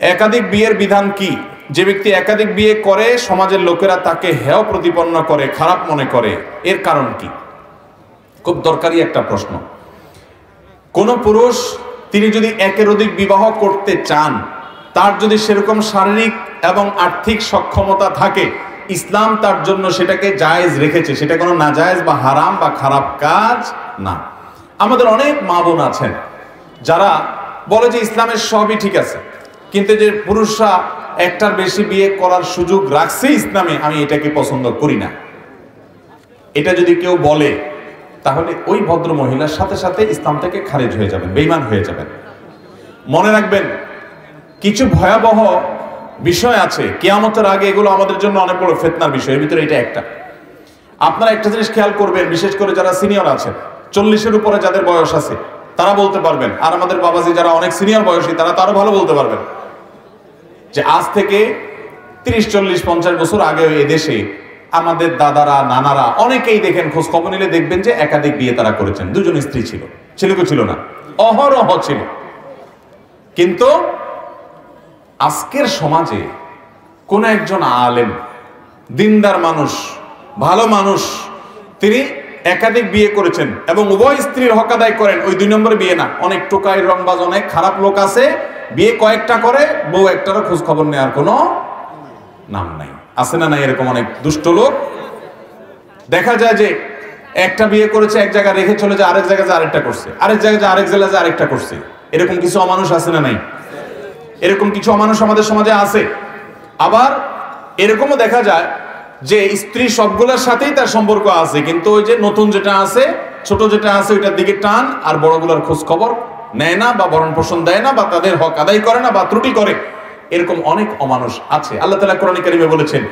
একাধিক বিয়ের বিধান কি? যে ব্যক্তি একাধিক বিয়ে করে সমাজের লোকেরা তাকে হেয় প্রতিপন্ন করে, খারাপ মনে করে, এর কারণ কি? খুব দরকারি একটা প্রশ্ন। কোন পুরুষ তিনি যদি একের অধিক বিবাহ করতে চান, তার যদি সেরকম শারীরিক এবং আর্থিক সক্ষমতা থাকে, ইসলাম তার জন্য সেটাকে জায়েজ রেখেছে। সেটা কোনো নাজায়েজ বা হারাম বা খারাপ কাজ না। আমাদের অনেক মা বোন আছেন যারা বলে যে ইসলামের সবই ঠিক আছে, কিন্তু যে পুরুষরা একটার বেশি বিয়ে করার সুযোগ রাখছে ইসলামে, আমি এটাকে পছন্দ করি না। এটা যদি কেউ বলে তাহলে ওই ভদ্র মহিলার সাথে সাথে ইসলাম থেকে খারিজ হয়ে যাবেন, বেঈমান হয়ে যাবেন। মনে রাখবেন, কিছু ভয়াবহ বিষয় আছে কিয়ামতের আগে, এগুলো আমাদের জন্য অনেক বড় ফিতনার বিষয়। এর ভিতরে এটা একটা। আপনারা একটা জিনিস খেয়াল করবেন, বিশেষ করে যারা সিনিয়র আছেন, 40-এর উপরে যাদের বয়স আছে তারা বলতে পারবেন, আর আমাদের বাবাজি যারা অনেক সিনিয়র বয়সী তারা তো আরো ভালো বলতে পারবেন, যে আজ থেকে 30, 40, 50 বছর আগে এদেশে আমাদের দাদারা, নানারা অনেকেই দেখেন, খোঁজ খবর নিলে দেখবেন যে একাধিক বিয়ে তারা করেছেন। 2 জন স্ত্রী ছিল, ছিল কি ছিল না? অহরহ ছিল। কিন্তু আজকের সমাজে কোন একজন আলেম, দিনদার মানুষ, ভালো মানুষ, তিনি একাধিক বিয়ে করেছেন এবং উভয় স্ত্রীর হক আদায় করেন। ওই 2 নম্বরে বিয়ে না। অনেক টোকাই, রংবাজ, অনেক খারাপ লোক আছে, বিয়ে কয়েকটা করে, বউ একটারও খোঁজ খবর নেওয়ার কোনো নাম নাই। আছে না নাই? এরকম অনেক দুষ্ট লোক দেখা যায় যে একটা বিয়ে করেছে, এক জায়গায় রেখে চলে যায়, আরেক জায়গায় আরেকটা করছে, আরেক জায়গায় আরেক জেলায় আরেকটা করছে। এরকম কিছু অমানুষ আছে না নাই? এরকম কিছু অমানুষ আমাদের সমাজে আছে। আবার এরকমও দেখা যায় যে স্ত্রী সবগুলোর সাথেই তার সম্পর্ক আছে, কিন্তু ওই যে নতুন যেটা আছে, ছোট যেটা আছে, ওইটার দিকে টান, আর বড়গুলোর খোঁজ খবর নেয় না, বা ভরণ পোষণ দেয় না, বা তাদের হক আদায় করে না, বা ত্রুটি করে। এরকম অনেক অমানুষ আছে। আল্লাহ তাআলা কোরআনে কারিমে বলেছেন,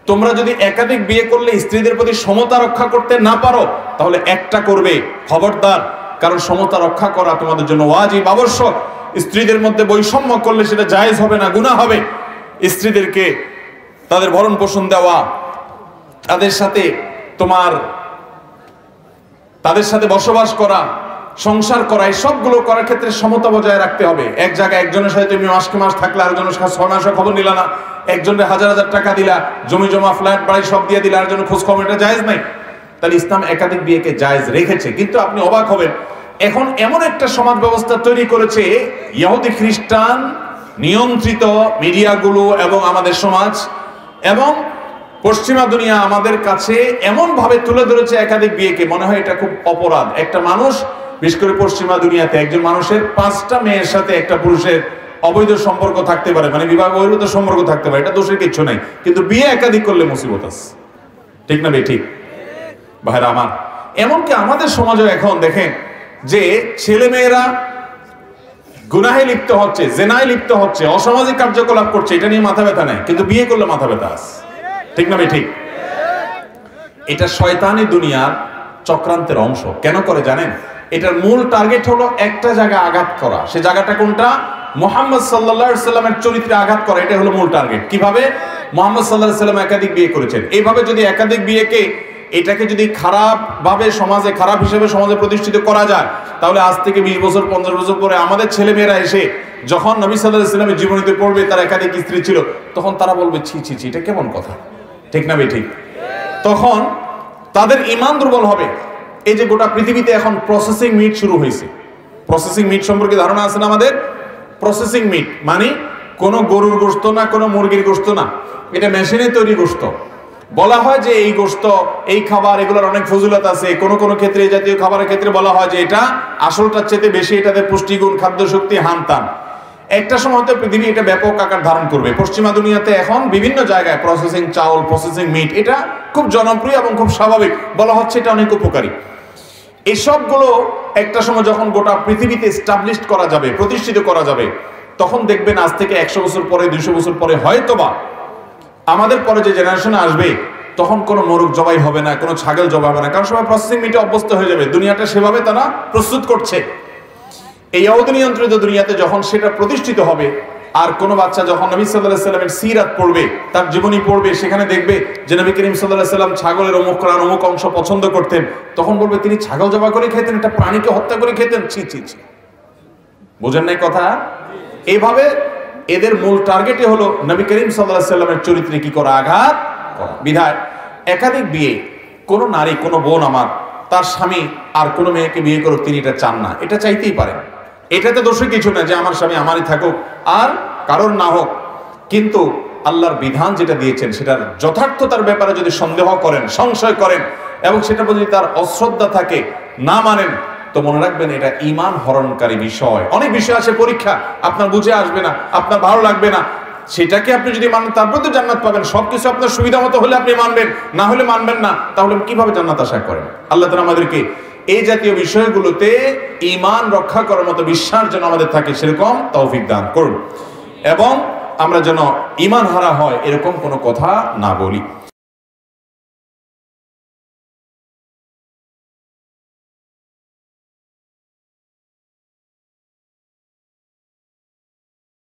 তোমরা যদি একাধিক বিয়ে করলে স্ত্রীদের প্রতি সমতা রক্ষা করতে না পারো, তাহলে একটা করবে, খবরদার। কারণ সমতা রক্ষা করা তোমাদের জন্য ওয়াজিব, আবশ্যক। স্ত্রীদের মধ্যে বৈষম্য করলে সেটা জায়েজ হবে না, গুনাহ হবে। স্ত্রীদেরকে তাদের ভরণ পোষণ দেওয়া, তাদের সাথে বসবাস করা, সংসার করা, এই সবগুলো করার ক্ষেত্রে সমতা বজায় রাখতে হবে। এক জায়গায় একজনের সাথে তুমি মাসকে মাস থাকলে আরেকজনের সাথে 6 মাসও খবর নিলা না, একজনের 1000 টাকা দিলা, জমি জমা, ফ্ল্যাট বাড়ি সব দিয়ে দিলা, আর জন্য খোঁজ খবর, এটা জায়েজ নাই। তাহলে ইসলাম একাধিক বিয়েকে জায়েজ রেখেছে। কিন্তু আপনি অবাক হবেন, এখন এমন একটা সমাজ ব্যবস্থা তৈরি করেছে ইহুদি খ্রিস্টান নিয়ন্ত্রিত মিডিয়াগুলো এবং আমাদের সমাজ এবং পশ্চিমা দুনিয়া আমাদের কাছে এমন ভাবে তুলে ধরেছে একাধিক বিয়েকে, মনে হয় এটা খুব অপরাধ। একটা মানুষ, বিশেষ করে পশ্চিমা দুনিয়াতে, একজন মানুষের 5টা মেয়ের সাথে একটা পুরুষের অবৈধ সম্পর্ক থাকতে পারে, মানে বিবাহ বহির্ভূত সম্পর্ক থাকতে পারে, এটা দোষের কিছু নাই। কিন্তু বিয়ে একাধিক করলে মুসিবত আছে। ঠিক না? ঠিক ভাইরা আমার। এমনকি আমাদের সমাজে এখন দেখেন যে ছেলে মেয়েরা গুনাহে লিপ্ত হচ্ছে, জেনায় লিপ্ত হচ্ছে, অসামাজিক কার্যকলাপ করছে, এটা নিয়ে মাথা ব্যথা নেই, কিন্তু বিয়ে করলে মাথা ব্যথা আছে। ঠিক না? ঠিক। এটা শয়তানি দুনিয়ার চক্রান্তের অংশ। কেন করে জানেন? এটার মূল টার্গেট হলো একটা জায়গা আঘাত করা। সে জায়গাটা কোনটা? মুহাম্মদ সাল্লাল্লাহু আলাইহি সাল্লামের চরিত্রে আঘাত করা। এটা হলো মূল টার্গেট। কিভাবে? মুহাম্মদ সাল্লাল্লাহু আলাইহি সাল্লাম একাধিক বিয়ে করেছেন। এইভাবে যদি একাধিক বিয়েকে, এটাকে যদি খারাপ ভাবে সমাজে, খারাপ হিসেবে সমাজে প্রতিষ্ঠিত করা যায়, তাহলে আজ থেকে 20 বছর 50 বছর পরে আমাদের ছেলেমেয়েরা এসে যখন নবী সাল্লাল্লাহু আলাইহি সাল্লামের জীবনীতে পড়বে তার একাধিক স্ত্রী ছিল, তখন তারা বলবে ছি ছি ছি, এটা কেমন কথা। ঠিক না? ঠিক। তখন তাদের ঈমান দুর্বল হবে। এই যে গোটা পৃথিবীতে এখন প্রসেসিং মিট শুরু হয়েছে। প্রসেসিং মিট সম্পর্কে ধারণা আছে না আমাদের? প্রসেসিং মিট মানে কোনো গরুর গোশত না, কোনো মুরগির গোশত না, এটা মেশিনে তৈরি গোশত। বলা হয় যে এই গোশত, এই খাবার, এগুলোর অনেক ফজিলত আছে। কোন কোন ক্ষেত্রে এই জাতীয় খাবারের ক্ষেত্রে বলা হয় যে এটা আসলটার চেয়ে বেশি, এটাতে পুষ্টিগুণ, খাদ্য শক্তি, হানতান। একটা সময় তো পৃথিবী এটা ব্যাপক আকার ধারণ করবে। পশ্চিমা দুনিয়াতে এখন বিভিন্ন জায়গায় প্রসেসিং চাউল, প্রসেসিং মিট, এটা খুব জনপ্রিয় এবং খুব স্বাভাবিক। বলা হচ্ছে এটা অনেক উপকারী। এই সবগুলো একটা সময় যখন গোটা পৃথিবীতে এস্টাবলিশড করা যাবে, প্রতিষ্ঠিত করা যাবে, তখন দেখবেন আজ থেকে 100 বছর পরে, 200 বছর পরে হয়তোবা আমাদের পরে যে জেনারেশন আসবে, তখন কোনো মোরগ জবাই হবে না, কোনো ছাগল জবাই হবে না, কারণ সবাই প্রসেসিং মিটে অভ্যস্ত হয়ে যাবে। দুনিয়াটা সেভাবে তারা প্রস্তুত করছে। এই ইহুদি নিয়ন্ত্রিত দুনিয়াতে যখন সেটা প্রতিষ্ঠিত হবে, আর কোন বাচ্চা যখন নবী সাল্লাল্লাহু আলাইহি সাল্লামের সিরাত পড়বে, তার জীবনী পড়বে, সেখানে দেখবে যে নবী করিম সাল্লাল্লাহু আলাইহি সাল্লাম ছাগলের অমুক অংশ পছন্দ করতেন, তখন বলবে তিনি ছাগল জবাই করে খেতেন, একটা প্রাণীকে হত্যা করে খেতেন। ছি ছি ছি, বোঝেন নাই কথা? এইভাবে এদের মূল টার্গেটই হলো নবী করিম সাল্লাল্লাহু আলাইহি সাল্লামের চরিত্রে কি করা, আঘাত করা। বিধায় একাধিক বিয়ে, কোন নারী, কোন বোন আমার তার স্বামী আর কোন মেয়েকে বিয়ে করুক, তিনি এটা চান না, এটা চাইতেই পারেন, এটাতে দোষের কিছু না যে আমার স্বামী আমারই থাকুক আর কারোর না হোক। কিন্তু আল্লাহর বিধান যেটা দিয়েছেন সেটার যথার্থতার ব্যাপারে যদি সন্দেহ করেন, সংশয় করেন এবং সেটা যদি তার অশ্রদ্ধা থাকে, না মানেন, তো মনে রাখবেন এটা ঈমান হরণকারী বিষয়। অনেক বিষয় আছে পরীক্ষা, আপনার বুঝে আসবে না, আপনার ভালো লাগবে না, সেটাকে আপনি যদি মানেন তারপর তো জান্নাত পাবেন। সবকিছু আপনার সুবিধা মতো হলে আপনি মানবেন, না হলে মানবেন না, তাহলে কিভাবে জান্নাত আশা করেন? আল্লাহ তাআলা আমাদেরকে এই জাতীয় বিষয়গুলোতে ঈমান রক্ষা করার মতো বিশ্বাস যেন আমাদের থাকে, সেরকম তৌফিক দান করুন এবং আমরা যেন ঈমান হারা হয় এরকম কোনো কথা না বলি।